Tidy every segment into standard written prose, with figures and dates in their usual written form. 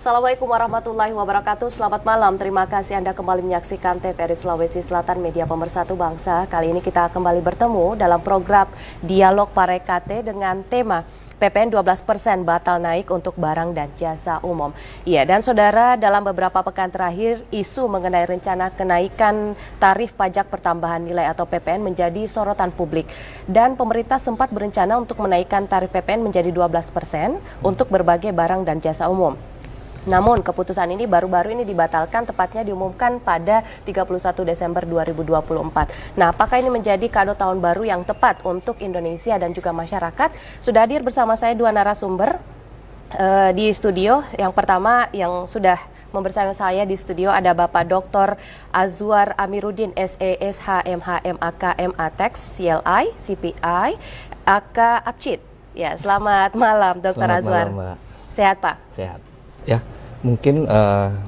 Assalamualaikum warahmatullahi wabarakatuh. Selamat malam. Terima kasih Anda kembali menyaksikan TVRI Sulawesi Selatan, media pemersatu bangsa. Kali ini kita kembali bertemu dalam program Dialog Parekate dengan tema PPN 12% batal naik untuk barang dan jasa umum. Iya, dan saudara, dalam beberapa pekan terakhir, isu mengenai rencana kenaikan tarif pajak pertambahan nilai atau PPN menjadi sorotan publik. Dan pemerintah sempat berencana untuk menaikkan tarif PPN menjadi 12% untuk berbagai barang dan jasa umum. Namun keputusan ini baru-baru ini dibatalkan, tepatnya diumumkan pada 31 Desember 2024. Nah, apakah ini menjadi kado tahun baru yang tepat untuk Indonesia dan juga masyarakat? Sudah hadir bersama saya dua narasumber di studio. Yang pertama yang sudah bersama saya di studio ada Bapak Dr. Azwar Amiruddin, SESH, MH, MAK, MATEX, CLI, CPI, AK, Apcid. Ya, selamat malam Dr. Azwar. Malam, Mbak. Sehat, Pak? Sehat. Ya, mungkin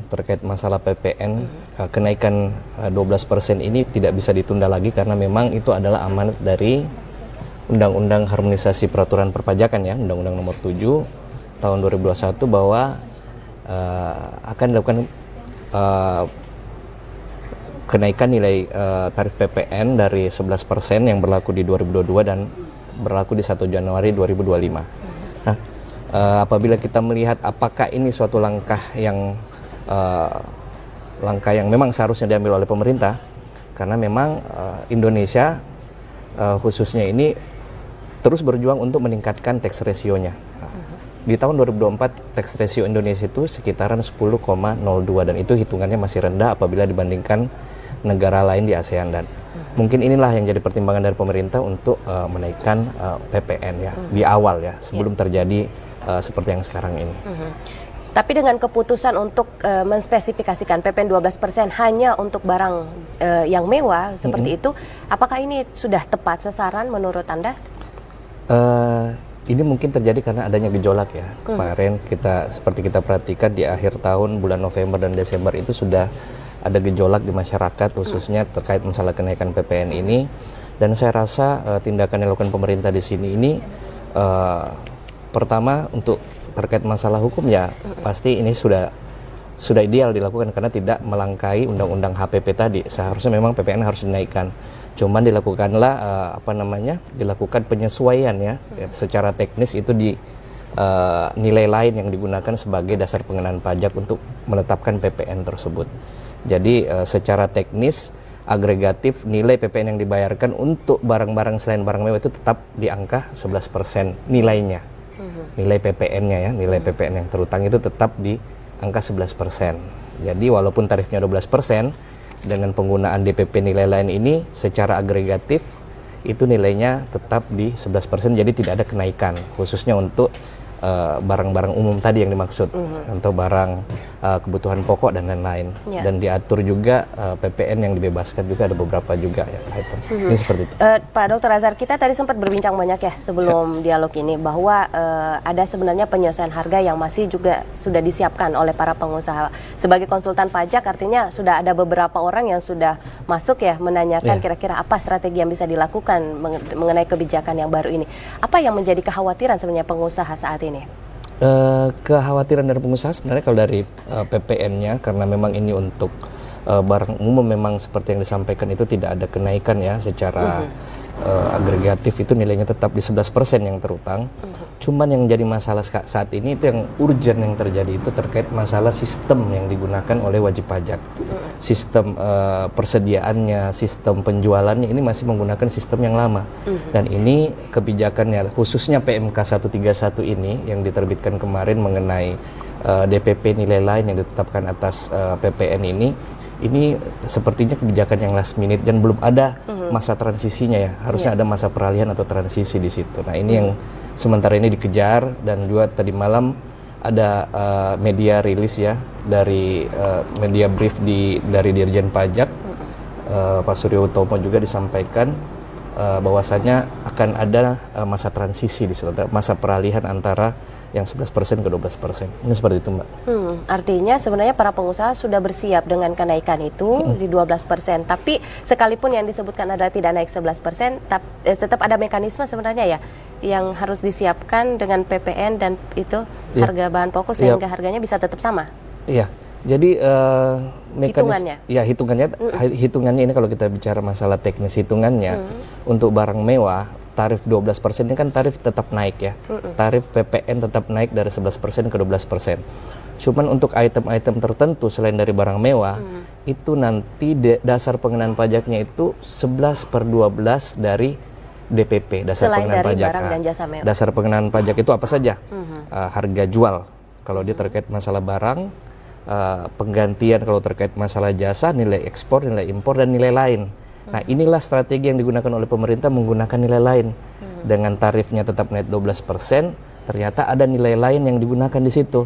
terkait masalah PPN, kenaikan 12% ini tidak bisa ditunda lagi karena memang itu adalah amanat dari Undang-Undang Harmonisasi Peraturan Perpajakan ya, Undang-Undang Nomor 7 tahun 2021 bahwa akan dilakukan kenaikan nilai tarif PPN dari 11% yang berlaku di 2022 dan berlaku di 1 Januari 2025. Nah, apabila kita melihat apakah ini suatu langkah yang memang seharusnya diambil oleh pemerintah, karena memang Indonesia khususnya ini terus berjuang untuk meningkatkan tax ratio-nya. Di tahun 2024 tax ratio Indonesia itu sekitaran 10,02 dan itu hitungannya masih rendah apabila dibandingkan negara lain di ASEAN. Dan mungkin inilah yang jadi pertimbangan dari pemerintah untuk menaikkan PPN ya di awal ya, sebelum terjadi seperti yang sekarang ini. Tapi dengan keputusan untuk menspesifikasikan PPN 12% hanya untuk barang yang mewah seperti itu, apakah ini sudah tepat sasaran menurut Anda? Ini mungkin terjadi karena adanya gejolak ya. Kemarin seperti kita perhatikan di akhir tahun bulan November dan Desember itu sudah ada gejolak di masyarakat khususnya terkait masalah kenaikan PPN ini. Dan saya rasa tindakan yang dilakukan pemerintah di sini ini pertama untuk terkait masalah hukum ya pasti ini sudah ideal dilakukan karena tidak melangkahi undang-undang HPP tadi. Seharusnya memang PPN harus dinaikkan. Cuman dilakukanlah dilakukan penyesuaian ya secara teknis itu di nilai lain yang digunakan sebagai dasar pengenaan pajak untuk menetapkan PPN tersebut. Jadi secara teknis agregatif nilai PPN yang dibayarkan untuk barang-barang selain barang mewah itu tetap di angka 11% nilainya. Nilai PPN-nya ya, nilai PPN yang terutang itu tetap di angka 11%. Jadi walaupun tarifnya 12%, dengan penggunaan DPP nilai lain ini secara agregatif itu nilainya tetap di 11%, jadi tidak ada kenaikan khususnya untuk barang-barang umum tadi yang dimaksud, untuk barang kebutuhan pokok dan lain-lain. Dan diatur juga PPN yang dibebaskan juga ada beberapa juga ya. Ini seperti itu. Pak Dr. Azhar, kita tadi sempat berbincang banyak ya sebelum dialog ini bahwa ada sebenarnya penyelesaian harga yang masih juga sudah disiapkan oleh para pengusaha. Sebagai konsultan pajak artinya sudah ada beberapa orang yang sudah masuk ya menanyakan kira-kira apa strategi yang bisa dilakukan mengenai kebijakan yang baru ini. Apa yang menjadi kekhawatiran sebenarnya pengusaha saat ini? Kekhawatiran dari pengusaha sebenarnya kalau dari PPN-nya karena memang ini untuk barang umum memang seperti yang disampaikan itu tidak ada kenaikan ya secara agregatif itu nilainya tetap di 11% yang terutang. Cuman yang jadi masalah saat ini itu yang urgent yang terjadi itu terkait masalah sistem yang digunakan oleh wajib pajak. Sistem persediaannya, sistem penjualannya ini masih menggunakan sistem yang lama. Dan ini kebijakannya khususnya PMK 131 ini yang diterbitkan kemarin mengenai DPP nilai lain yang ditetapkan atas PPN ini sepertinya kebijakan yang last minute dan belum ada masa transisinya ya. Harusnya ada masa peralihan atau transisi di situ. Nah, ini yang sementara ini dikejar. Dan juga tadi malam ada media rilis ya dari media brief dari Dirjen Pajak Pak Suryo Utomo juga disampaikan bahwasanya akan ada masa transisi di situ, masa peralihan antara yang 11% ke 12%. Ini seperti itu, Mbak. Artinya sebenarnya para pengusaha sudah bersiap dengan kenaikan itu di 12%. Tapi sekalipun yang disebutkan adalah tidak naik 11%, tetap ada mekanisme sebenarnya ya yang harus disiapkan dengan PPN dan itu Iya. harga bahan pokok sehingga harganya bisa tetap sama? Iya. Jadi Hitungannya? ya hitungannya ini kalau kita bicara masalah teknis hitungannya untuk barang mewah tarif 12% ini kan tarif tetap naik ya. Tarif PPN tetap naik dari 11% ke 12%. Cuman untuk item-item tertentu selain dari barang mewah itu nanti dasar pengenaan pajaknya itu 11/12 dari DPP, dasar Selain pengenaan dari pajak. barang dan jasa mewah. Dasar pengenaan pajak itu apa saja? Harga jual kalau dia terkait masalah barang, penggantian kalau terkait masalah jasa, nilai ekspor, nilai impor, dan nilai lain. Nah, inilah strategi yang digunakan oleh pemerintah menggunakan nilai lain. Dengan tarifnya tetap naik 12%, ternyata ada nilai lain yang digunakan di situ.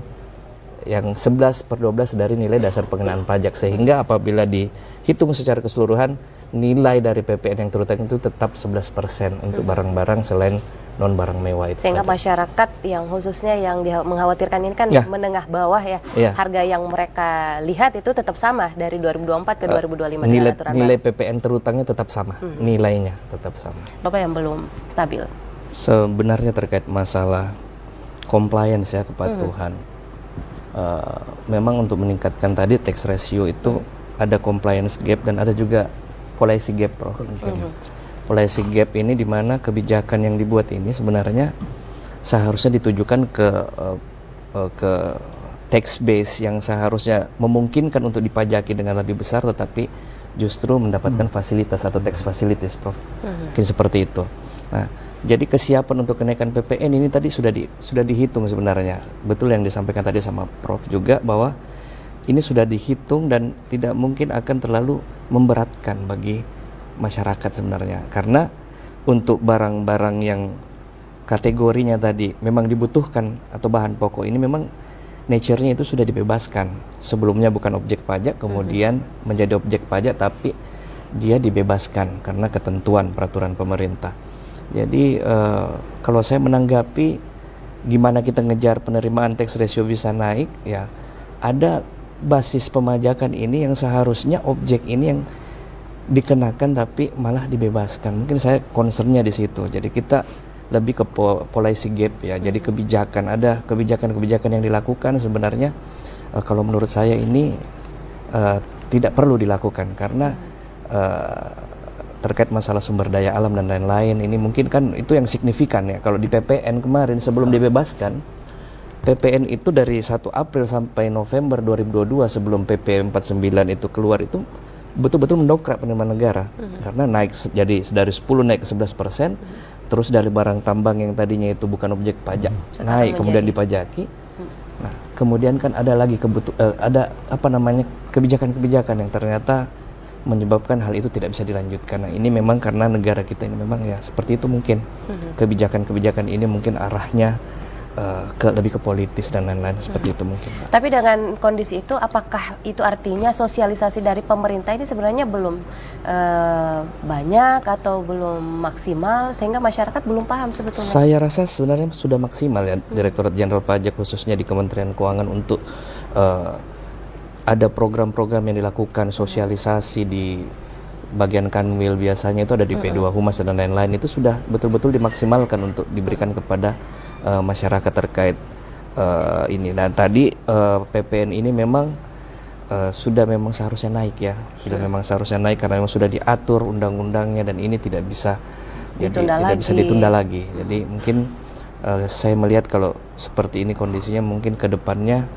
Yang 11/12 dari nilai dasar pengenaan pajak. Sehingga apabila dihitung secara keseluruhan, nilai dari PPN yang terutama itu tetap 11% untuk barang-barang selain non barang mewah itu. Sehingga tadi. masyarakat yang khususnya yang mengkhawatirkan ini kan Ya. menengah bawah ya. Ya. Harga yang mereka lihat itu tetap sama dari 2024 ke 2025 dengan aturan Nilai baru. PPN terutangnya tetap sama, nilainya tetap sama. Bapak yang belum stabil. Sebenarnya terkait masalah compliance ya, kepatuhan. Memang untuk meningkatkan tadi tax ratio itu ada compliance gap dan ada juga policy gap, Prof. Mungkin. Policy gap ini di mana kebijakan yang dibuat ini sebenarnya seharusnya ditujukan ke tax base yang seharusnya memungkinkan untuk dipajaki dengan lebih besar, tetapi justru mendapatkan fasilitas atau tax facilities, Prof. Mungkin seperti itu. Nah, jadi kesiapan untuk kenaikan PPN ini tadi sudah dihitung sebenarnya. Betul yang disampaikan tadi sama Prof juga bahwa ini sudah dihitung dan tidak mungkin akan terlalu memberatkan bagi masyarakat sebenarnya. Karena untuk barang-barang yang kategorinya tadi memang dibutuhkan atau bahan pokok ini memang nature-nya itu sudah dibebaskan. Sebelumnya bukan objek pajak, kemudian menjadi objek pajak, tapi dia dibebaskan karena ketentuan peraturan pemerintah. Jadi kalau saya menanggapi gimana kita ngejar penerimaan tax ratio bisa naik, ya ada basis pemajakan ini yang seharusnya objek ini yang dikenakan tapi malah dibebaskan. Mungkin saya concernnya di situ. Jadi kita lebih ke policy gap ya. Jadi ada kebijakan-kebijakan yang dilakukan sebenarnya kalau menurut saya ini tidak perlu dilakukan karena terkait masalah sumber daya alam dan lain-lain ini mungkin kan itu yang signifikan ya. Kalau di PPN kemarin sebelum dibebaskan, PPN itu dari 1 April sampai November 2022 sebelum PP 49 itu keluar itu betul-betul mendongkrak penerimaan negara karena naik jadi dari 10 naik ke 11%, terus dari barang tambang yang tadinya itu bukan objek pajak naik kemudian dipajaki. Nah, kemudian kan ada lagi kebijakan-kebijakan yang ternyata menyebabkan hal itu tidak bisa dilanjutkan. Nah, ini memang karena negara kita ini memang ya seperti itu mungkin. Kebijakan-kebijakan ini mungkin arahnya lebih ke politis dan lain-lain seperti itu mungkin, Pak. Tapi dengan kondisi itu, apakah itu artinya sosialisasi dari pemerintah ini sebenarnya belum banyak atau belum maksimal sehingga masyarakat belum paham sebetulnya? Saya rasa sebenarnya sudah maksimal ya Direktorat Jenderal Pajak khususnya di Kementerian Keuangan untuk ada program-program yang dilakukan sosialisasi di bagian Kanwil biasanya itu ada di P2 Humas dan lain-lain itu sudah betul-betul dimaksimalkan untuk diberikan kepada masyarakat terkait ini. Dan tadi PPN ini memang sudah memang seharusnya naik ya, sudah memang seharusnya naik karena memang sudah diatur undang-undangnya dan ini tidak bisa ditunda lagi. Jadi mungkin saya melihat kalau seperti ini kondisinya mungkin ke depannya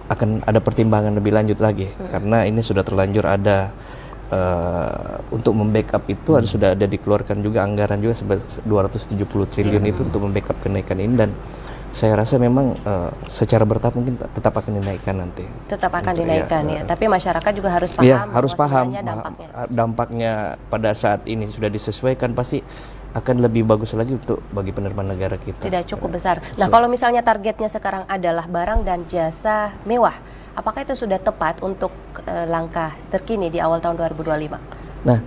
akan ada pertimbangan lebih lanjut lagi karena ini sudah terlanjur ada untuk membackup itu harus sudah ada dikeluarkan juga anggaran juga 270 triliun itu untuk membackup kenaikan ini dan saya rasa memang secara bertahap mungkin tetap akan dinaikkan nanti. Tetap akan dinaikkan ya. Tapi masyarakat juga harus paham. Ya, harus paham dampaknya pada saat ini sudah disesuaikan pasti akan lebih bagus lagi untuk bagi penerimaan negara kita. Tidak cukup besar. Nah, kalau misalnya targetnya sekarang adalah barang dan jasa mewah, apakah itu sudah tepat untuk langkah terkini di awal tahun 2025? Nah,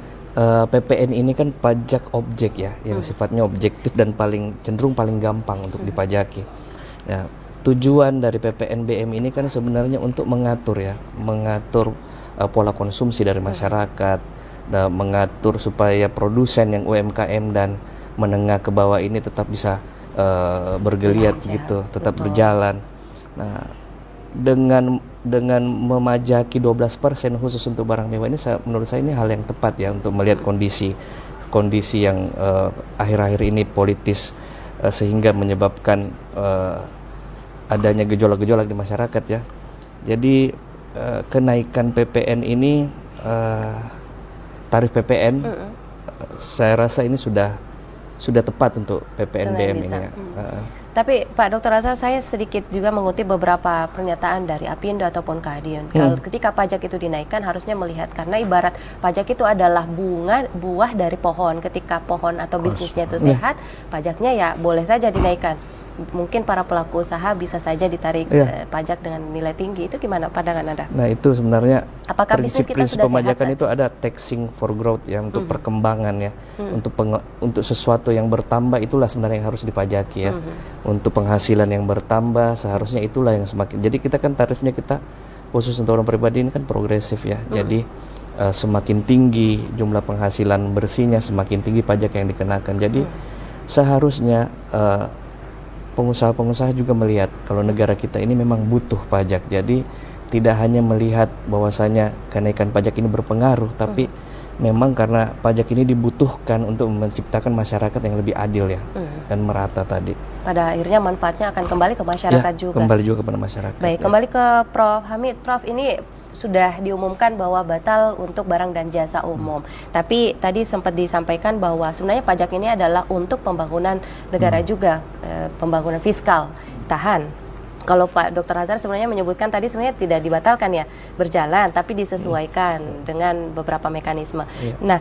PPN ini kan pajak objek ya, yang sifatnya objektif dan cenderung paling gampang untuk dipajaki. Nah, tujuan dari PPNBM ini kan sebenarnya untuk mengatur pola konsumsi dari masyarakat, mengatur supaya produsen yang UMKM dan menengah ke bawah ini tetap bisa bergeliat gitu, tetap berjalan. Nah, dengan memajaki 12% khusus untuk barang mewah ini, menurut saya ini hal yang tepat ya untuk melihat kondisi yang akhir-akhir ini politis, sehingga menyebabkan adanya gejolak-gejolak di masyarakat ya. Jadi kenaikan PPN ini, tarif PPN, saya rasa ini sudah tepat untuk PPNBM ini ya. Tapi Pak Dr. Azhar, saya sedikit juga mengutip beberapa pernyataan dari Apindo ataupun Kadin. Kalau ketika pajak itu dinaikkan harusnya melihat, karena ibarat pajak itu adalah buah dari pohon. Ketika pohon atau bisnisnya itu sehat, pajaknya ya boleh saja dinaikkan. Mungkin para pelaku usaha bisa saja ditarik pajak dengan nilai tinggi. Itu gimana pandangan Anda? Nah, itu sebenarnya apakah prinsip pemajakan itu ada taxing for growth ya, untuk perkembangan ya, untuk sesuatu yang bertambah itulah sebenarnya yang harus dipajaki ya. Untuk penghasilan yang bertambah seharusnya itulah yang semakin. Jadi kita kan tarifnya kita khusus untuk orang pribadi ini kan progresif ya. Jadi semakin tinggi jumlah penghasilan bersihnya, semakin tinggi pajak yang dikenakan. Jadi seharusnya pengusaha-pengusaha juga melihat kalau negara kita ini memang butuh pajak. Jadi tidak hanya melihat bahwasanya kenaikan pajak ini berpengaruh, tapi memang karena pajak ini dibutuhkan untuk menciptakan masyarakat yang lebih adil ya, dan merata tadi. Pada akhirnya manfaatnya akan kembali ke masyarakat ya, juga. Kembali juga kepada masyarakat. Baik, kembali ke Prof. Hamid. Prof, ini sudah diumumkan bahwa batal untuk barang dan jasa umum. Tapi tadi sempat disampaikan bahwa sebenarnya pajak ini adalah untuk pembangunan negara juga, pembangunan fiskal. Tahan. Kalau Pak Dr. Azhar sebenarnya menyebutkan tadi sebenarnya tidak dibatalkan ya, berjalan tapi disesuaikan dengan beberapa mekanisme. Nah,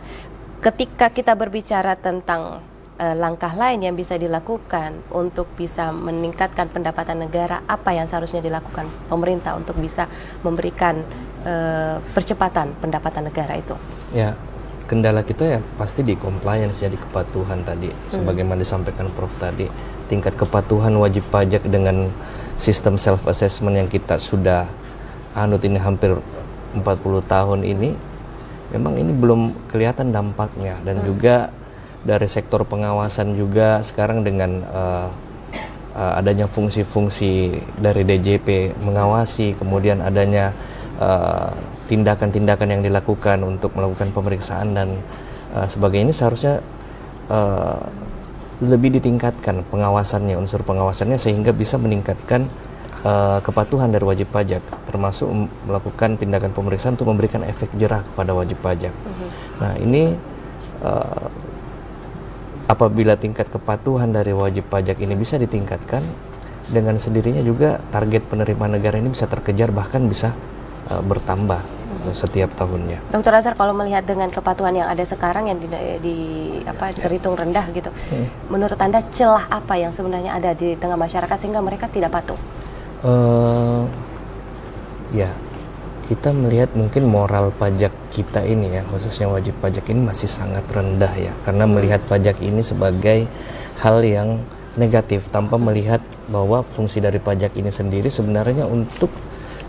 ketika kita berbicara tentang langkah lain yang bisa dilakukan untuk bisa meningkatkan pendapatan negara, apa yang seharusnya dilakukan pemerintah untuk bisa memberikan percepatan pendapatan negara itu? Ya, kendala kita ya pasti di compliance ya, di kepatuhan tadi. Sebagaimana disampaikan Prof tadi, tingkat kepatuhan wajib pajak dengan sistem self assessment yang kita sudah anut ini hampir 40 tahun ini, memang ini belum kelihatan dampaknya. Dan juga dari sektor pengawasan juga sekarang dengan adanya fungsi-fungsi dari DJP mengawasi, kemudian adanya tindakan-tindakan yang dilakukan untuk melakukan pemeriksaan dan sebagainya, ini seharusnya lebih ditingkatkan pengawasannya, unsur pengawasannya, sehingga bisa meningkatkan kepatuhan dari wajib pajak, termasuk melakukan tindakan pemeriksaan untuk memberikan efek jerah kepada wajib pajak. Nah, ini apabila tingkat kepatuhan dari wajib pajak ini bisa ditingkatkan, dengan sendirinya juga target penerimaan negara ini bisa terkejar, bahkan bisa bertambah setiap tahunnya. Dr. Azhar, kalau melihat dengan kepatuhan yang ada sekarang yang terhitung rendah gitu, menurut Anda celah apa yang sebenarnya ada di tengah masyarakat sehingga mereka tidak patuh? Ya, kita melihat mungkin moral pajak kita ini ya, khususnya wajib pajak ini masih sangat rendah ya, karena melihat pajak ini sebagai hal yang negatif tanpa melihat bahwa fungsi dari pajak ini sendiri sebenarnya untuk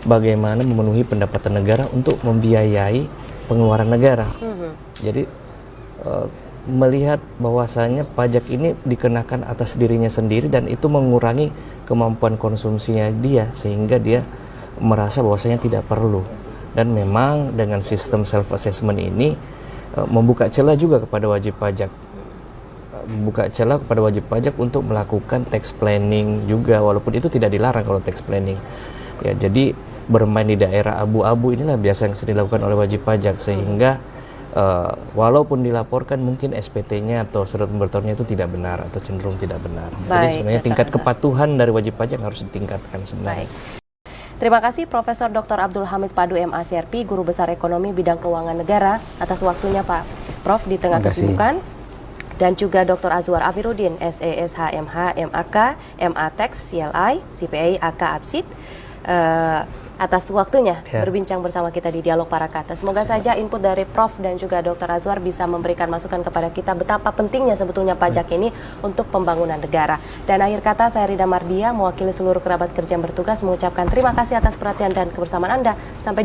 bagaimana memenuhi pendapatan negara untuk membiayai pengeluaran negara. Jadi melihat bahwasanya pajak ini dikenakan atas dirinya sendiri dan itu mengurangi kemampuan konsumsinya dia, sehingga dia merasa bahwasanya tidak perlu. Dan memang dengan sistem self assessment ini membuka celah juga kepada wajib pajak, untuk melakukan tax planning juga, walaupun itu tidak dilarang kalau tax planning ya. Jadi bermain di daerah abu-abu inilah biasa yang sering dilakukan oleh wajib pajak, sehingga walaupun dilaporkan mungkin SPT-nya atau surat pemberitahuannya itu tidak benar atau cenderung tidak benar. Jadi sebenarnya tingkat kepatuhan dari wajib pajak harus ditingkatkan sebenarnya. Terima kasih Profesor Dr. Abdul Hamid Padu MACRP, Guru Besar Ekonomi Bidang Keuangan Negara, atas waktunya Pak Prof di tengah kesibukan. Dan juga Dr. Azwar Afiruddin, SESH, MH, MAK, MA Tax, CLI, CPA, AK, APSID, atas waktunya berbincang bersama kita di Dialog Para Kata. Semoga saja input dari Prof dan juga Dr. Azwar bisa memberikan masukan kepada kita betapa pentingnya sebetulnya pajak ini untuk pembangunan negara. Dan akhir kata, saya Rida Mardia, mewakili seluruh kerabat kerja yang bertugas, mengucapkan terima kasih atas perhatian dan kebersamaan Anda. Sampai